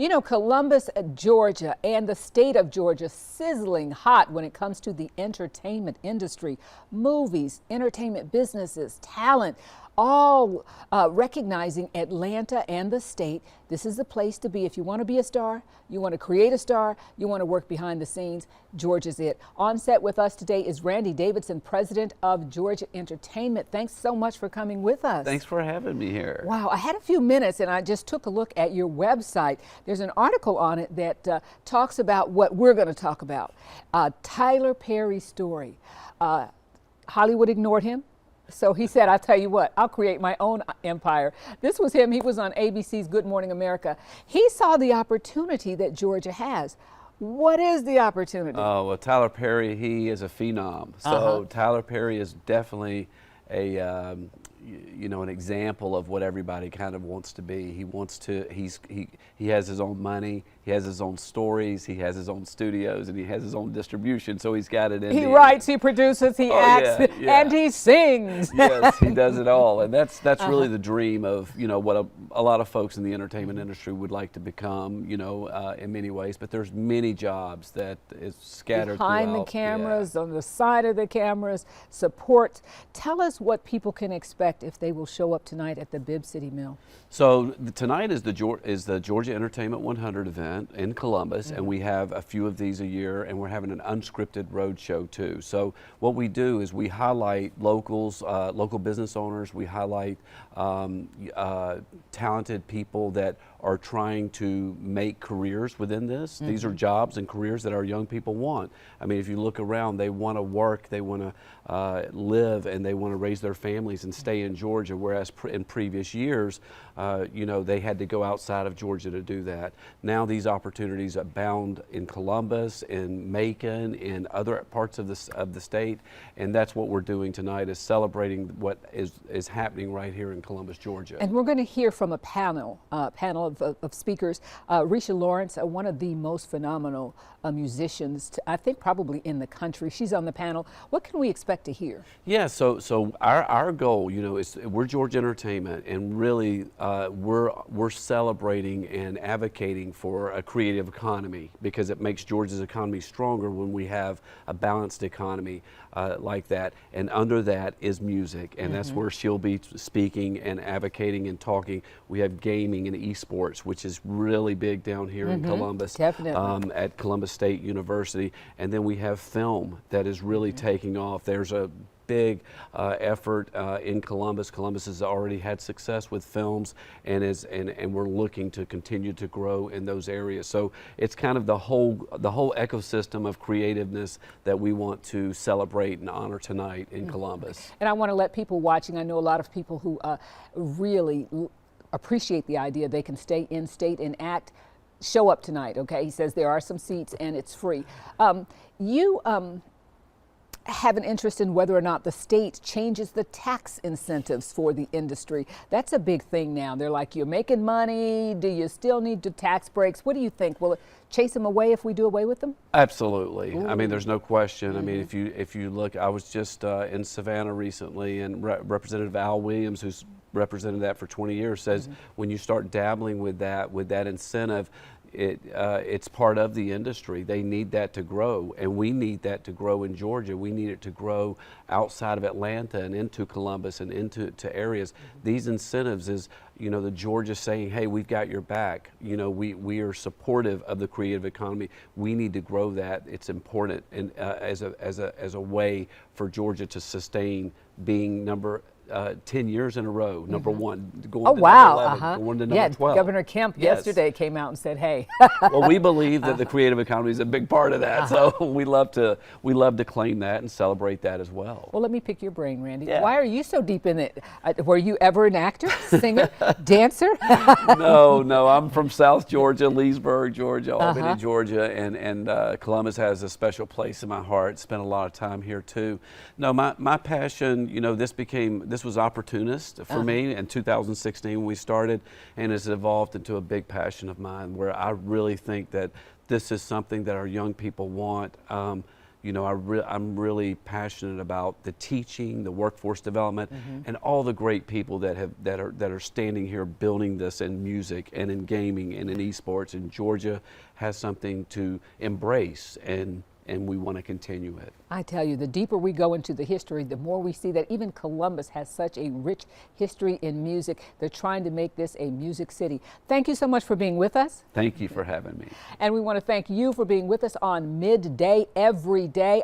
You know, Columbus, Georgia, and the state of Georgia sizzling hot when it comes to the entertainment industry. Movies, entertainment businesses, talent, all recognizing Atlanta and the state. This is the place to be. If you want to be a star, you want to create a star, you want to work behind the scenes, Georgia's it. On set with us today is Randy Davidson, president of Georgiatainment. Thanks so much for coming with us. Thanks for having me here. Wow, I had a few minutes and I just took a look at your website. There's an article on it that talks about what we're going to talk about. Tyler Perry's story. Hollywood ignored him. So he said, I'll tell you what, I'll create my own empire. This was him. He was on ABC's Good Morning America. He saw the opportunity that Georgia has. What is the opportunity? Oh, well, Tyler Perry, he is a phenom. So Tyler Perry is definitely a, you know, an example of what everybody kind of wants to be. He wants to, he has his own money, he has his own stories, he has his own studios, and he has his own distribution, so he's got it in He writes, he produces, he acts, and he sings. Yes, he does it all, and that's really the dream of, you know, what a lot of folks in the entertainment industry would like to become, you know, in many ways, but there's many jobs that is scattered behind the cameras, on the side of the cameras, support. Tell us what people can expect if they will show up tonight at the Bibb City Mill. So tonight is the Georgia Entertainment 100 event in Columbus, and we have a few of these a year, and we're having an unscripted road show too. So what we do is we highlight locals, local business owners. We highlight talented people that are trying to make careers within this. These are jobs and careers that our young people want. I mean, if you look around, they want to work, they want to live, and they want to raise their families and stay in Georgia, whereas in previous years, you know, they had to go outside of Georgia to do that. Now these opportunities abound in Columbus, in Macon, in other parts of the state, and that's what we're doing tonight, is celebrating what is happening right here in Columbus, Georgia. And we're going to hear from a panel of speakers. Risha Lawrence, one of the most phenomenal musicians, I think probably in the country. She's on the panel. What can we expect to hear? Yeah, so our goal, you know, is we're Georgia Entertainment, and really we're celebrating and advocating for a creative economy, because it makes Georgia's economy stronger when we have a balanced economy like that. And under that is music, and that's where she'll be speaking and advocating and talking. We have gaming and esports, which is really big down here in Columbus, definitely. at Columbus State University. And then we have film that is really taking off. There's a big effort in Columbus. Columbus has already had success with films, and we're looking to continue to grow in those areas. So it's kind of the whole ecosystem of creativeness that we want to celebrate and honor tonight in Columbus. And I want to let people watching, I know a lot of people who really appreciate the idea they can stay in state and act. Show up tonight, okay? He says there are some seats and it's free. You have an interest in whether or not the state changes the tax incentives for the industry. That's a big thing now. They're like, you're making money, do you still need the tax breaks? What do you think? Will it chase them away if we do away with them? Absolutely. Ooh. I mean, there's no question. I mean, if you look, I was just in Savannah recently, and Representative Al Williams, who's represented that for 20 years, says when you start dabbling with that incentive, it's part of the industry. They need that to grow, and we need that to grow in Georgia. We need it to grow outside of Atlanta and into Columbus and into areas. These incentives is, you know, the Georgia saying, hey, we've got your back. You know, we are supportive of the creative economy. We need to grow that. It's important, and as a way for Georgia to sustain being 10 years in a row, number one, going to number 11, going to number 12. Governor Kemp yesterday came out and said, hey. Well, we believe that the creative economy is a big part of that, so we love to claim that and celebrate that as well. Well, let me pick your brain, Randy. Yeah. Why are you so deep in it? Were you ever an actor, singer, dancer? No, I'm from South Georgia, Leesburg, Georgia, Albany, Georgia, and Columbus has a special place in my heart. Spent a lot of time here too. No, my passion, you know, this was opportunist for me in 2016 when we started, and it's evolved into a big passion of mine, where I really think that this is something that our young people want. you know, I'm really passionate about the teaching, the workforce development, and all the great people that are standing here building this in music and in gaming and in esports. And Georgia has something to embrace, and we want to continue it. I tell you, the deeper we go into the history, the more we see that even Columbus has such a rich history in music. They're trying to make this a music city. Thank you so much for being with us. Thank you for having me. And we want to thank you for being with us on Midday every day.